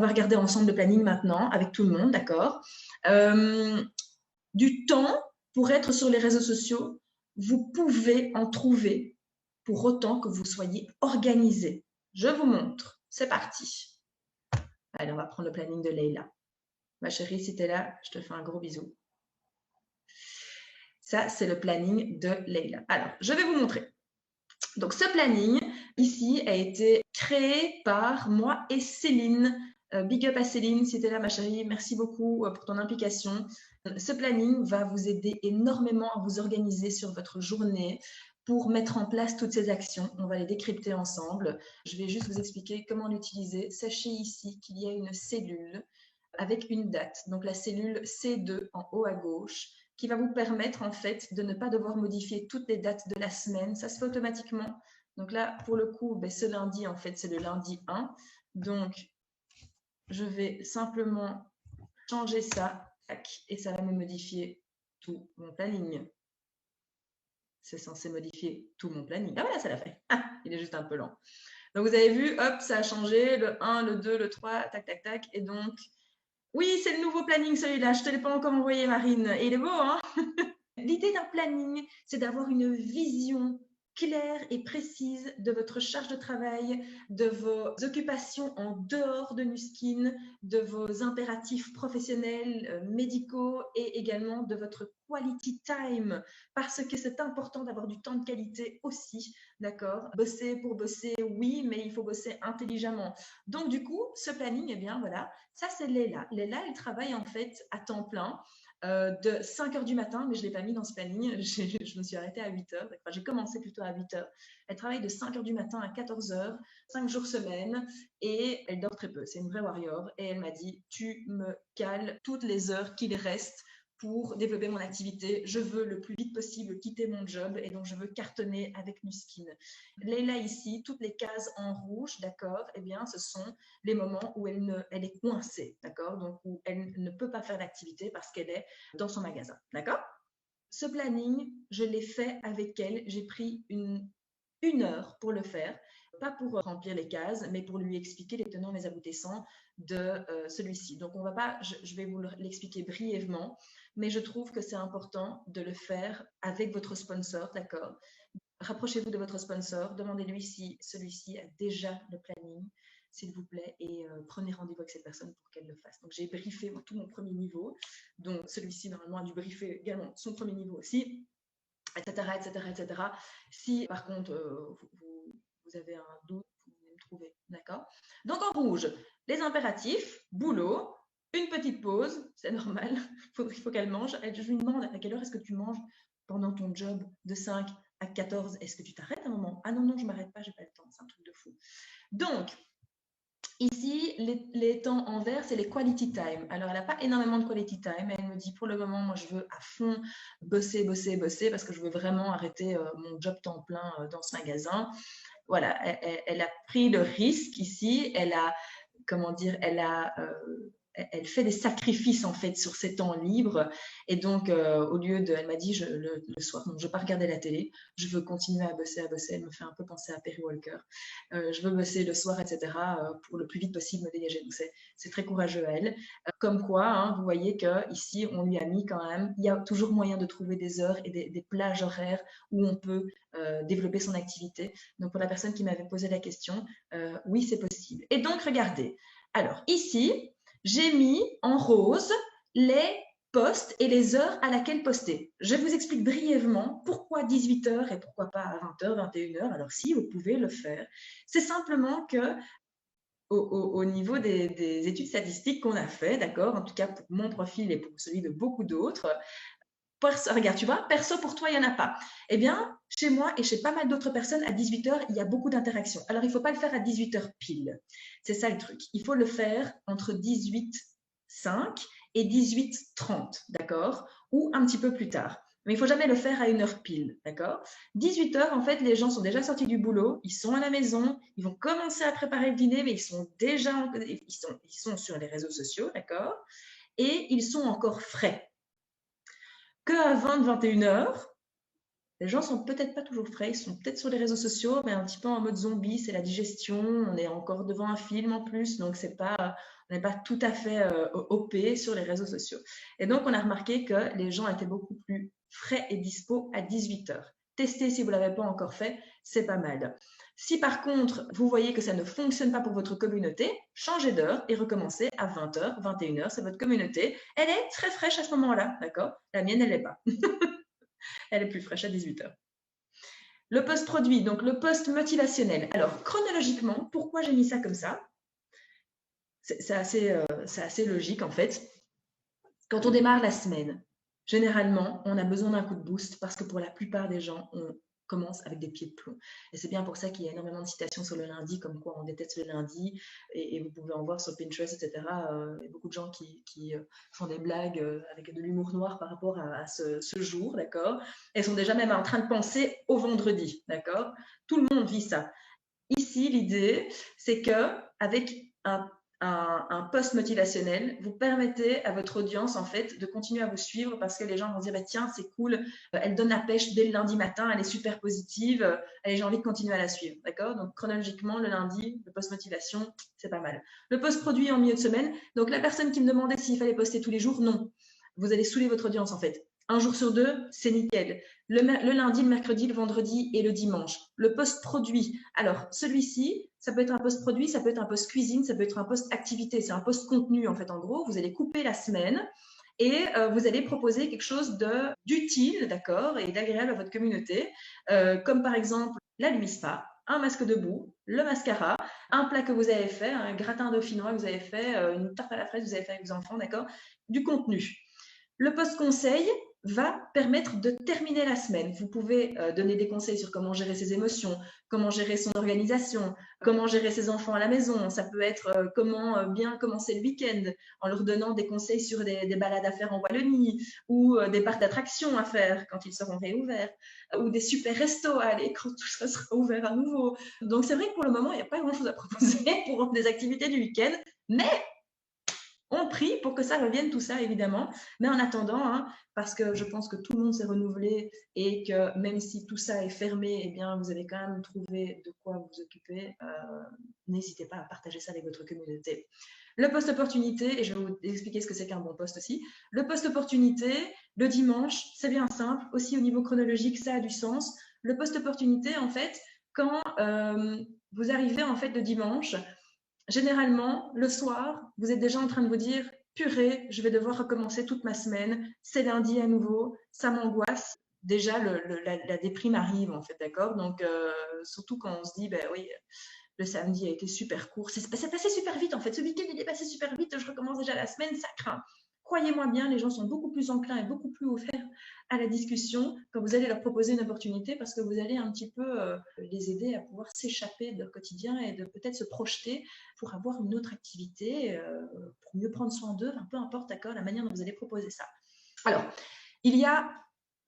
va regarder ensemble le planning maintenant avec tout le monde, d'accord? Du temps pour être sur les réseaux sociaux, vous pouvez en trouver pour autant que vous soyez organisé. Je vous montre. C'est parti. Allez, on va prendre le planning de Leïla. Ma chérie, si tu es là, je te fais un gros bisou. Ça, c'est le planning de Leïla. Alors, je vais vous montrer. Donc, ce planning, ici, a été créé par moi et Céline. Big up à Céline, si tu es là, ma chérie. Merci beaucoup pour ton implication. Ce planning va vous aider énormément à vous organiser sur votre journée pour mettre en place toutes ces actions. On va les décrypter ensemble. Je vais juste vous expliquer comment l'utiliser. Sachez ici qu'il y a une cellule avec une date. Donc, la cellule C2 en haut à gauche qui va vous permettre en fait de ne pas devoir modifier toutes les dates de la semaine. Ça se fait automatiquement. Donc là, pour le coup, ce lundi, en fait, c'est le lundi 1. Donc, je vais simplement changer ça et ça va me modifier tout mon planning. C'est censé modifier tout mon planning. Ah voilà, ça l'a fait. Ah, il est juste un peu lent. Donc, vous avez vu, hop, ça a changé. Le 1, le 2, le 3, tac, tac, tac. Et donc, oui, c'est le nouveau planning celui-là. Je ne te l'ai pas encore envoyé, Marine. Et il est beau, hein? L'idée d'un planning, c'est d'avoir une vision claire et précise de votre charge de travail, de vos occupations en dehors de Nuskin, de vos impératifs professionnels, médicaux et également de votre quality time, parce que c'est important d'avoir du temps de qualité aussi, d'accord? Bosser pour bosser, oui, mais il faut bosser intelligemment. Donc du coup, ce planning, eh bien voilà, ça c'est Léla. Léla, elle travaille en fait à temps plein. De 5 h du matin, mais je ne l'ai pas mis dans ce planning, je me suis arrêtée à 8 h, enfin, j'ai commencé plutôt à 8 h. Elle travaille de 5 h du matin à 14 h, 5 jours semaine, et elle dort très peu, c'est une vraie warrior, et elle m'a dit, tu me cales toutes les heures qu'il reste pour développer mon activité, je veux le plus vite possible quitter mon job et donc je veux cartonner avec Nuskin. Leïla ici, toutes les cases en rouge, d'accord, eh bien ce sont les moments où elle est coincée, d'accord, donc où elle ne peut pas faire d'activité parce qu'elle est dans son magasin, d'accord. Ce planning, je l'ai fait avec elle, j'ai pris une heure pour le faire, pas pour remplir les cases, mais pour lui expliquer les tenants et les aboutissants de celui-ci. Donc, on va pas, je vais vous l'expliquer brièvement, mais je trouve que c'est important de le faire avec votre sponsor, d'accord? Rapprochez-vous de votre sponsor, demandez-lui si celui-ci a déjà le planning, s'il vous plaît, et prenez rendez-vous avec cette personne pour qu'elle le fasse. Donc, j'ai briefé tout mon premier niveau, donc celui-ci, normalement, a dû briefer également son premier niveau aussi, etc., etc., etc. Si, par contre, vous avez un doute, vous venez me trouver, d'accord? Donc, en rouge, les impératifs, boulot, une petite pause, c'est normal, il faut qu'elle mange. Je lui demande à quelle heure est-ce que tu manges pendant ton job de 5 à 14, est-ce que tu t'arrêtes un moment? Ah non, non, je ne m'arrête pas, j'ai pas le temps, c'est un truc de fou. Donc, ici, les temps en vert, c'est les quality time. Alors, elle n'a pas énormément de quality time. Elle me dit, pour le moment, moi, je veux à fond bosser, bosser, bosser, parce que je veux vraiment arrêter mon job temps plein dans ce magasin. Voilà, elle a pris le risque ici. Elle a, comment dire, elle fait des sacrifices en fait sur ses temps libres et donc au lieu de, elle m'a dit le soir, donc je ne veux pas regarder la télé, je veux continuer à bosser, elle me fait un peu penser à Perry Walker, je veux bosser le soir, etc. Pour le plus vite possible me dégager, donc c'est très courageux à elle. Comme quoi, hein, vous voyez qu'ici on lui a mis quand même, il y a toujours moyen de trouver des heures et des plages horaires où on peut développer son activité. Donc pour la personne qui m'avait posé la question, oui c'est possible. Et donc regardez, alors ici, j'ai mis en rose les posts et les heures à laquelle poster. Je vous explique brièvement pourquoi 18 h et pourquoi pas à 20 h, 21 h. Alors si vous pouvez le faire, c'est simplement que au niveau des études statistiques qu'on a fait, d'accord, en tout cas pour mon profil et pour celui de beaucoup d'autres, regarde, tu vois, perso pour toi, il n'y en a pas. Eh bien, chez moi et chez pas mal d'autres personnes, à 18 h, il y a beaucoup d'interactions. Alors, il ne faut pas le faire à 18 h pile. C'est ça le truc. Il faut le faire entre 18h05 et 18h30, d'accord? Ou un petit peu plus tard. Mais il ne faut jamais le faire à 1 h pile, d'accord? 18 h, en fait, les gens sont déjà sortis du boulot, ils sont à la maison, ils vont commencer à préparer le dîner, mais ils sont déjà, ils sont sur les réseaux sociaux, d'accord? Et ils sont encore frais. Que à 20-21 h, Les gens sont peut-être pas toujours frais, ils sont peut-être sur les réseaux sociaux, mais un petit peu en mode zombie, c'est la digestion, on est encore devant un film en plus, donc on n'est pas tout à fait OP sur les réseaux sociaux. Et donc, on a remarqué que les gens étaient beaucoup plus frais et dispo à 18 heures. Testez si vous ne l'avez pas encore fait, c'est pas mal. Si par contre, vous voyez que ça ne fonctionne pas pour votre communauté, changez d'heure et recommencez à 20h, 21h, c'est votre communauté. Elle est très fraîche à ce moment-là, d'accord? La mienne, elle l'est pas. Elle est plus fraîche à 18h. Le post-produit, donc le post motivationnel. Alors, chronologiquement, pourquoi j'ai mis ça comme ça? C'est assez logique en fait. Quand on démarre la semaine, généralement, on a besoin d'un coup de boost parce que pour la plupart des gens, on commence avec des pieds de plomb. Et c'est bien pour ça qu'il y a énormément de citations sur le lundi, comme quoi on déteste le lundi, et vous pouvez en voir sur Pinterest, etc. Il y a beaucoup de gens qui font des blagues avec de l'humour noir par rapport à ce jour, d'accord? Elles sont déjà même en train de penser au vendredi, d'accord? Tout le monde vit ça. Ici, l'idée, c'est que avec un post motivationnel, vous permettez à votre audience en fait de continuer à vous suivre parce que les gens vont dire bah, tiens c'est cool, elle donne la pêche dès le lundi matin, elle est super positive, allez j'ai envie de continuer à la suivre, d'accord? Donc chronologiquement le lundi, le post motivation, c'est pas mal. Le post produit en milieu de semaine, donc la personne qui me demandait s'il fallait poster tous les jours, non, vous allez saouler votre audience en fait. Un jour sur deux, c'est nickel. Le lundi, le mercredi, le vendredi et le dimanche. Le post-produit. Alors, celui-ci, ça peut être un post-produit, ça peut être un post-cuisine, ça peut être un post-activité. C'est un post-contenu, en fait, en gros. Vous allez couper la semaine et vous allez proposer quelque chose d'utile, d'accord, et d'agréable à votre communauté, comme par exemple la Lumispa, un masque de boue, le mascara, un plat que vous avez fait, un gratin dauphinois que vous avez fait, une tarte à la fraise que vous avez fait avec vos enfants, d'accord, du contenu. Le post-conseil va permettre de terminer la semaine. Vous pouvez donner des conseils sur comment gérer ses émotions, comment gérer son organisation, comment gérer ses enfants à la maison. Ça peut être comment bien commencer le week-end en leur donnant des conseils sur des balades à faire en Wallonie ou des parcs d'attractions à faire quand ils seront réouverts ou des super restos à aller quand tout ça sera ouvert à nouveau. Donc c'est vrai que pour le moment, il n'y a pas grand-chose à proposer pour des activités du week-end, mais on prie pour que ça revienne tout ça, évidemment. Mais en attendant, hein, parce que je pense que tout le monde s'est renouvelé et que même si tout ça est fermé, eh bien, vous avez quand même trouvé de quoi vous occuper. N'hésitez pas à partager ça avec votre communauté. Le post-opportunité, et je vais vous expliquer ce que c'est qu'un bon post aussi. Le post-opportunité, le dimanche, c'est bien simple. Aussi, au niveau chronologique, ça a du sens. Le post-opportunité, en fait, quand vous arrivez en fait le dimanche, généralement, le soir, vous êtes déjà en train de vous dire purée, je vais devoir recommencer toute ma semaine, c'est lundi à nouveau, ça m'angoisse. Déjà, la déprime arrive, en fait, d'accord? Donc, surtout quand on se dit, ben oui, le samedi a été super court, c'est passé super vite, en fait. Ce week-end, il est passé super vite, je recommence déjà la semaine, ça craint. Croyez-moi bien, les gens sont beaucoup plus enclins et beaucoup plus ouverts à la discussion quand vous allez leur proposer une opportunité parce que vous allez un petit peu les aider à pouvoir s'échapper de leur quotidien et de peut-être se projeter pour avoir une autre activité, pour mieux prendre soin d'eux, peu importe, d'accord, la manière dont vous allez proposer ça. Alors, il y a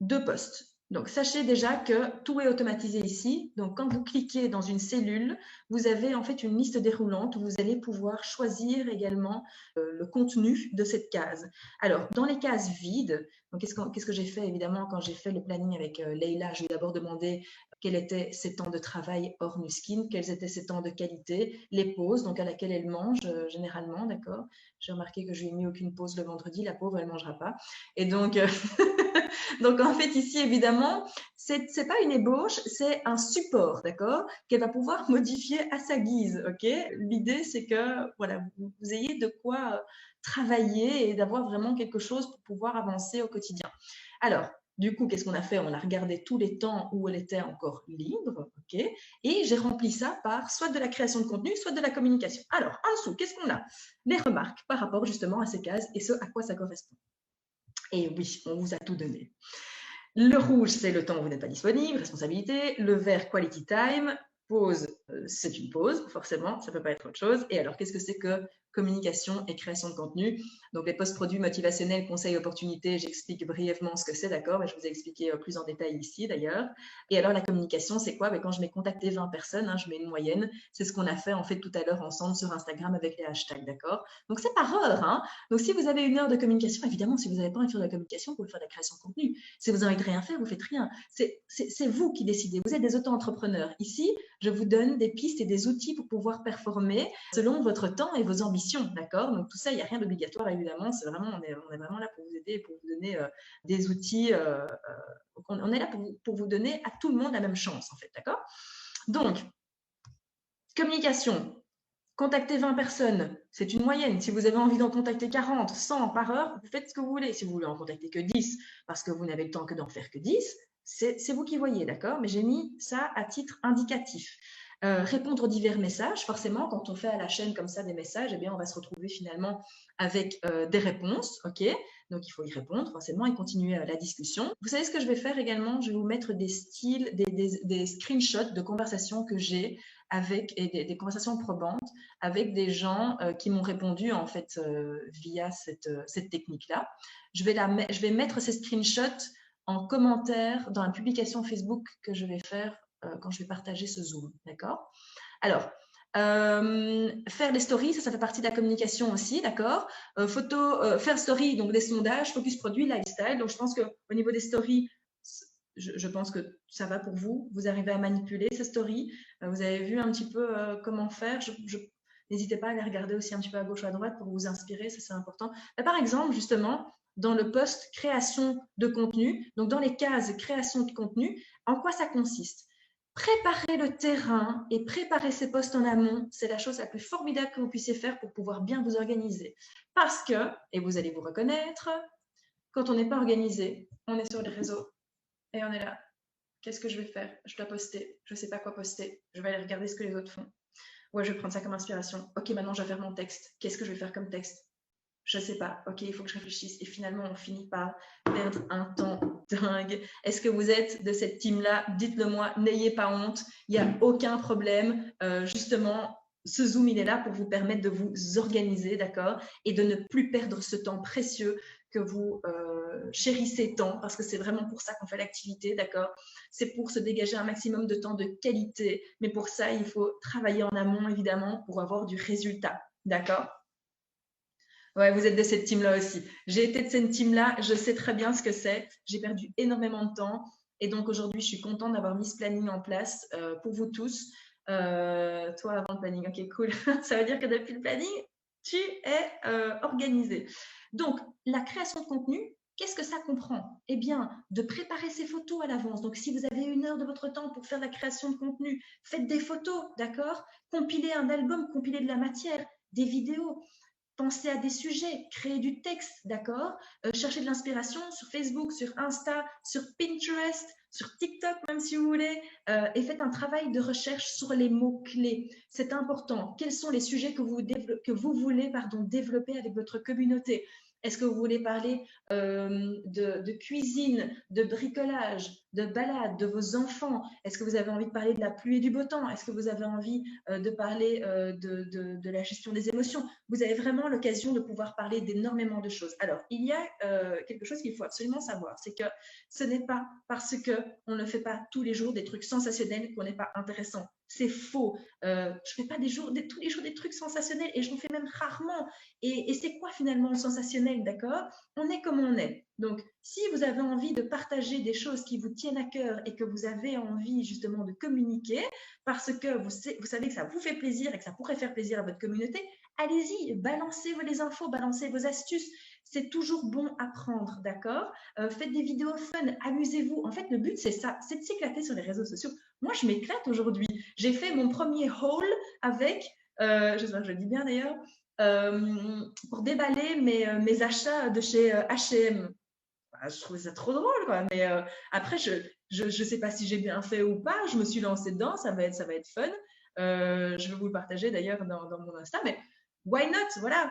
deux postes. Donc, sachez déjà que tout est automatisé ici. Donc, quand vous cliquez dans une cellule, vous avez en fait une liste déroulante où vous allez pouvoir choisir également le contenu de cette case. Alors, dans les cases vides, qu'est-ce que j'ai fait évidemment quand j'ai fait le planning avec Leïla? Je lui ai d'abord demandé quels étaient ses temps de travail hors Nuskin, quels étaient ses temps de qualité, les pauses, donc à laquelle elle mange généralement, d'accord? J'ai remarqué que je lui ai mis aucune pause le vendredi, la pauvre, elle ne mangera pas. Et donc, donc en fait, ici, évidemment, c'est pas une ébauche, c'est un support, d'accord, qu'elle va pouvoir modifier à sa guise, ok? L'idée, c'est que voilà, vous ayez de quoi travailler et d'avoir vraiment quelque chose pour pouvoir avancer au quotidien. Alors, du coup, qu'est-ce qu'on a fait? On a regardé tous les temps où elle était encore libre, ok? Et j'ai rempli ça par soit de la création de contenu, soit de la communication. Alors, en dessous, qu'est-ce qu'on a? Les remarques par rapport justement à ces cases et ce à quoi ça correspond. Et oui, on vous a tout donné. Le rouge, c'est le temps où vous n'êtes pas disponible, responsabilité. Le vert, quality time. Pause, c'est une pause, forcément, ça ne peut pas être autre chose. Et alors, qu'est-ce que c'est que communication et création de contenu. Donc, les posts produits motivationnels, conseils, opportunités, j'explique brièvement ce que c'est, d'accord? Mais je vous ai expliqué plus en détail ici, d'ailleurs. Et alors, la communication, c'est quoi? Quand je mets contacté 20 personnes, je mets une moyenne. C'est ce qu'on a fait, en fait, tout à l'heure ensemble sur Instagram avec les hashtags, d'accord? Donc, c'est par heure, Donc, si vous avez une heure de communication, évidemment, si vous n'avez pas envie de faire de la communication, vous pouvez faire de la création de contenu. Si vous avez envie de rien faire, vous faites rien. C'est vous qui décidez. Vous êtes des auto-entrepreneurs. Ici, je vous donne des pistes et des outils pour pouvoir performer selon votre temps et vos ambitions, d'accord? Donc, tout ça, il n'y a rien d'obligatoire, évidemment. C'est vraiment, on est vraiment là pour vous aider, pour vous donner des outils. On est là pour vous donner à tout le monde la même chance, en fait, d'accord? Donc, communication. Contacter 20 personnes, c'est une moyenne. Si vous avez envie d'en contacter 40, 100 par heure, vous faites ce que vous voulez. Si vous voulez en contacter que 10, parce que vous n'avez le temps que d'en faire que 10, c'est vous qui voyez, d'accord? Mais j'ai mis ça à titre indicatif. Répondre aux divers messages, forcément, quand on fait à la chaîne comme ça des messages, eh bien, on va se retrouver finalement avec des réponses, ok? Donc, il faut y répondre forcément et continuer la discussion. Vous savez ce que je vais faire également? Je vais vous mettre des styles, des screenshots de conversations que j'ai avec, et des conversations probantes avec des gens qui m'ont répondu en fait via cette technique-là. Je vais mettre ces screenshots en commentaire dans la publication Facebook que je vais faire quand je vais partager ce Zoom, d'accord? Alors, faire des stories, ça fait partie de la communication aussi, d'accord? Faire story, donc des sondages, focus produit, lifestyle. Donc, je pense qu'au niveau des stories, je pense que ça va pour vous. Vous arrivez à manipuler ces stories. Vous avez vu un petit peu comment faire. N'hésitez pas à les regarder aussi un petit peu à gauche ou à droite pour vous inspirer, ça c'est important. Par exemple, justement, dans le post création de contenu, donc dans les cases création de contenu, en quoi ça consiste? Préparer le terrain et préparer ces posts en amont, c'est la chose la plus formidable que vous puissiez faire pour pouvoir bien vous organiser. Parce que, et vous allez vous reconnaître, quand on n'est pas organisé, on est sur les réseaux et on est là. Qu'est-ce que je vais faire? Je dois poster. Je ne sais pas quoi poster. Je vais aller regarder ce que les autres font. Ouais, je vais prendre ça comme inspiration. Ok, maintenant je vais faire mon texte. Qu'est-ce que je vais faire comme texte? Je ne sais pas. Ok, il faut que je réfléchisse. Et finalement, on finit par perdre un temps dingue. Est-ce que vous êtes de cette team-là? Dites-le moi. N'ayez pas honte. Il n'y a aucun problème. Justement, ce Zoom, il est là pour vous permettre de vous organiser, d'accord? Et de ne plus perdre ce temps précieux que vous chérissez tant, parce que c'est vraiment pour ça qu'on fait l'activité, d'accord? C'est pour se dégager un maximum de temps de qualité. Mais pour ça, il faut travailler en amont, évidemment, pour avoir du résultat, d'accord? Ouais, vous êtes de cette team-là aussi. J'ai été de cette team-là, je sais très bien ce que c'est. J'ai perdu énormément de temps. Et donc aujourd'hui, je suis contente d'avoir mis ce planning en place pour vous tous. Toi, avant le planning, ok, cool. Ça veut dire que depuis le planning, tu es organisé. Donc, la création de contenu, qu'est-ce que ça comprend? Eh bien, de préparer ses photos à l'avance. Donc, si vous avez une heure de votre temps pour faire la création de contenu, faites des photos, d'accord? Compilez un album, compilez de la matière, des vidéos. Pensez à des sujets, créer du texte, d'accord? Cherchez de l'inspiration sur Facebook, sur Insta, sur Pinterest, sur TikTok même si vous voulez, et faites un travail de recherche sur les mots-clés. C'est important. Quels sont les sujets que vous voulez développer avec votre communauté? Est-ce que vous voulez parler de cuisine, de bricolage, de balade, de vos enfants? Est-ce que vous avez envie de parler de la pluie et du beau temps? Est-ce que vous avez envie de parler de la gestion des émotions? Vous avez vraiment l'occasion de pouvoir parler d'énormément de choses. Alors, il y a quelque chose qu'il faut absolument savoir, c'est que ce n'est pas parce qu'on ne fait pas tous les jours des trucs sensationnels qu'on n'est pas intéressant. C'est faux. Je ne fais pas tous les jours des trucs sensationnels et j'en fais même rarement. Et c'est quoi finalement le sensationnel, d'accord? On est comme on est. Donc, si vous avez envie de partager des choses qui vous tiennent à cœur et que vous avez envie justement de communiquer parce que vous savez que ça vous fait plaisir et que ça pourrait faire plaisir à votre communauté, allez-y, balancez les infos, balancez vos astuces. C'est toujours bon à prendre, d'accord? Faites des vidéos fun, amusez-vous. En fait, le but, c'est ça, c'est de s'éclater sur les réseaux sociaux. Moi, je m'éclate aujourd'hui. J'ai fait mon premier haul avec, j'espère que je le dis bien d'ailleurs, pour déballer mes achats de chez H&M. Je trouvais ça trop drôle, quoi. Mais après, je sais pas si j'ai bien fait ou pas. Je me suis lancée dedans, ça va être fun. Je vais vous le partager d'ailleurs dans mon Insta, mais why not? Voilà.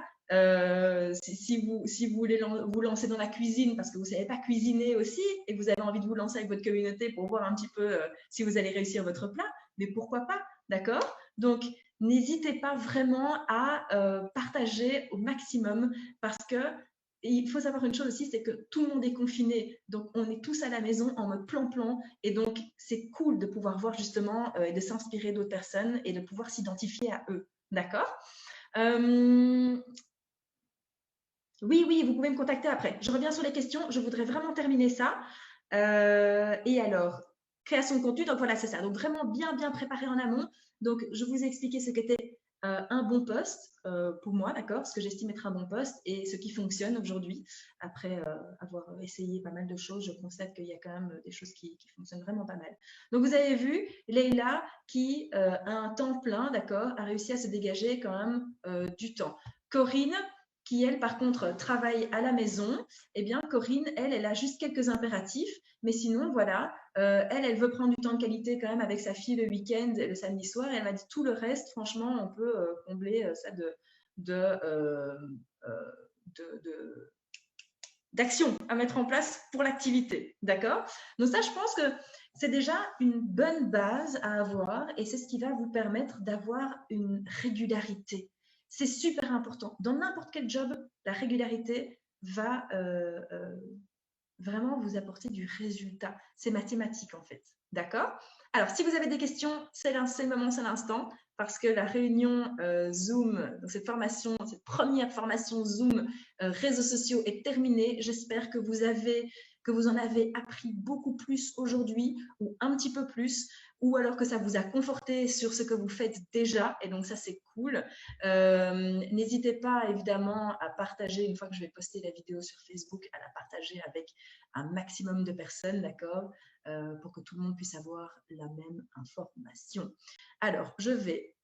Si vous voulez vous lancer dans la cuisine parce que vous savez pas cuisiner aussi et que vous avez envie de vous lancer avec votre communauté pour voir un petit peu si vous allez réussir votre plat, mais pourquoi pas? D'accord? Donc, n'hésitez pas vraiment à partager au maximum parce que il faut savoir une chose aussi, c'est que tout le monde est confiné, donc on est tous à la maison en mode plan-plan, et donc c'est cool de pouvoir voir justement et de s'inspirer d'autres personnes et de pouvoir s'identifier à eux. D'accord? Oui, oui, vous pouvez me contacter après. Je reviens sur les questions. Je voudrais vraiment terminer ça. Et alors, création de contenu, donc voilà, c'est ça. Donc vraiment bien, bien préparé en amont. Donc, je vous ai expliqué ce qu'était un bon poste pour moi, d'accord? Ce que j'estime être un bon poste et ce qui fonctionne aujourd'hui. Après avoir essayé pas mal de choses, je constate qu'il y a quand même des choses qui fonctionnent vraiment pas mal. Donc, vous avez vu, Leïla, qui a un temps plein, d'accord, a réussi à se dégager quand même du temps. Corinne, qui elle, par contre, travaille à la maison, eh bien, Corinne, elle a juste quelques impératifs, mais sinon, voilà, elle veut prendre du temps de qualité quand même avec sa fille le week-end, le samedi soir, et elle m'a dit tout le reste, franchement, on peut combler ça d'action à mettre en place pour l'activité, d'accord? Donc ça, je pense que c'est déjà une bonne base à avoir et c'est ce qui va vous permettre d'avoir une régularité. C'est super important. Dans n'importe quel job, la régularité va vraiment vous apporter du résultat. C'est mathématique en fait. D'accord? Alors, si vous avez des questions, c'est le moment, c'est l'instant, parce que la réunion Zoom, donc cette formation, cette première formation Zoom réseaux sociaux est terminée. J'espère que vous en avez appris beaucoup plus aujourd'hui, ou un petit peu plus, ou alors que ça vous a conforté sur ce que vous faites déjà, et donc ça c'est cool. N'hésitez pas évidemment à partager, une fois que je vais poster la vidéo sur Facebook, à la partager avec un maximum de personnes, d'accord, pour que tout le monde puisse avoir la même information. Alors, je vais